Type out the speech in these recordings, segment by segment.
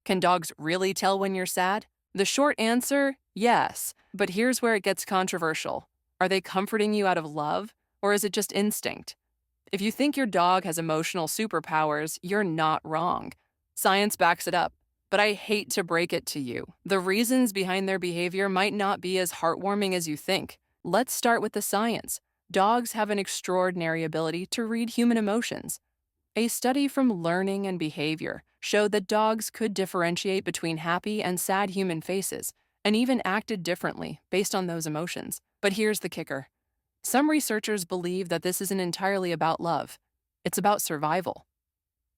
Can dogs really tell when you're sad? The short answer, yes. But here's where it gets controversial. Are they comforting you out of love, or is it just instinct? If you think your dog has emotional superpowers, you're not wrong. Science backs it up. But I hate to break it to you. The reasons behind their behavior might not be as heartwarming as you think. Let's start with the science. Dogs have an extraordinary ability to read human emotions. A study from Learning and Behavior showed that dogs could differentiate between happy and sad human faces, and even acted differently based on those emotions. But here's the kicker. Some researchers believe that this isn't entirely about love. It's about survival.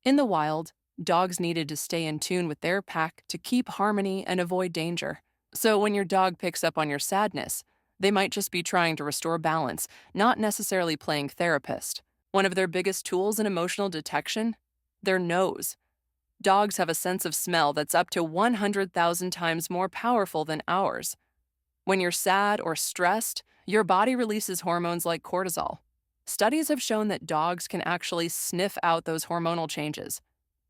In the wild, dogs needed to stay in tune with their pack to keep harmony and avoid danger. So when your dog picks up on your sadness, they might just be trying to restore balance, not necessarily playing therapist. One of their biggest tools in emotional detection? Their nose. Dogs have a sense of smell that's up to 100,000 times more powerful than ours. When you're sad or stressed, your body releases hormones like cortisol. Studies have shown that dogs can actually sniff out those hormonal changes.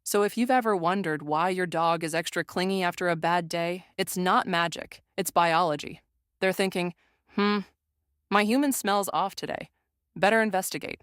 So if you've ever wondered why your dog is extra clingy after a bad day, it's not magic, it's biology. They're thinking, my human smells off today. Better investigate.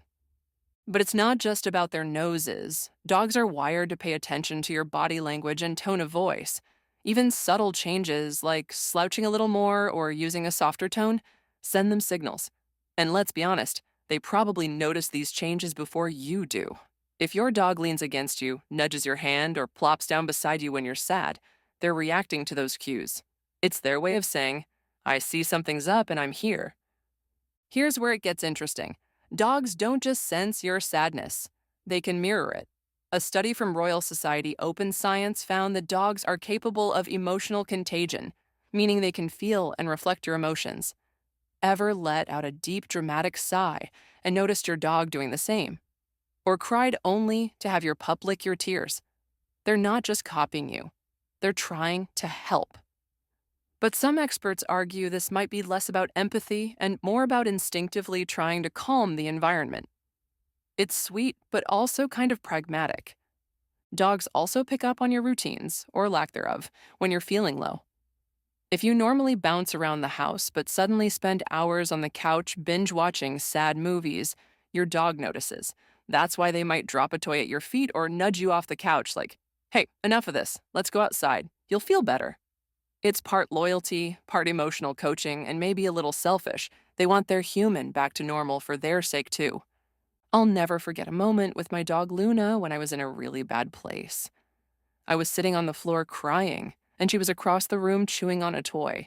But it's not just about their noses. Dogs are wired to pay attention to your body language and tone of voice. Even subtle changes, like slouching a little more or using a softer tone, send them signals. And let's be honest, they probably notice these changes before you do. If your dog leans against you, nudges your hand, or plops down beside you when you're sad, they're reacting to those cues. It's their way of saying, I see something's up and I'm here. Here's where it gets interesting. Dogs don't just sense your sadness, they can mirror it. A study from Royal Society Open Science found that dogs are capable of emotional contagion, meaning they can feel and reflect your emotions. Ever let out a deep, dramatic sigh and noticed your dog doing the same? Or cried only to have your pup lick your tears? They're not just copying you, they're trying to help. But some experts argue this might be less about empathy and more about instinctively trying to calm the environment. It's sweet, but also kind of pragmatic. Dogs also pick up on your routines, or lack thereof, when you're feeling low. If you normally bounce around the house but suddenly spend hours on the couch binge-watching sad movies, your dog notices. That's why they might drop a toy at your feet or nudge you off the couch like, hey, enough of this, let's go outside, you'll feel better. It's part loyalty, part emotional coaching, and maybe a little selfish. They want their human back to normal for their sake too. I'll never forget a moment with my dog Luna when I was in a really bad place. I was sitting on the floor crying, and she was across the room chewing on a toy.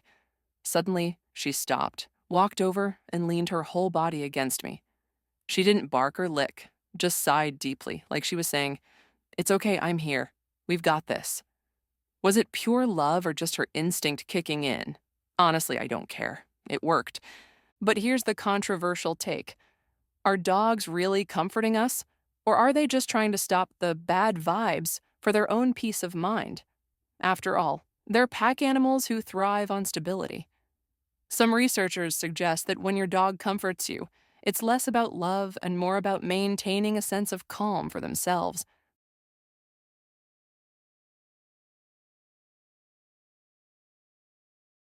Suddenly, she stopped, walked over, and leaned her whole body against me. She didn't bark or lick, just sighed deeply, like she was saying, "It's okay, I'm here. We've got this." Was it pure love or just her instinct kicking in? Honestly, I don't care. It worked. But here's the controversial take. Are dogs really comforting us? Or are they just trying to stop the bad vibes for their own peace of mind? After all, they're pack animals who thrive on stability. Some researchers suggest that when your dog comforts you, it's less about love and more about maintaining a sense of calm for themselves.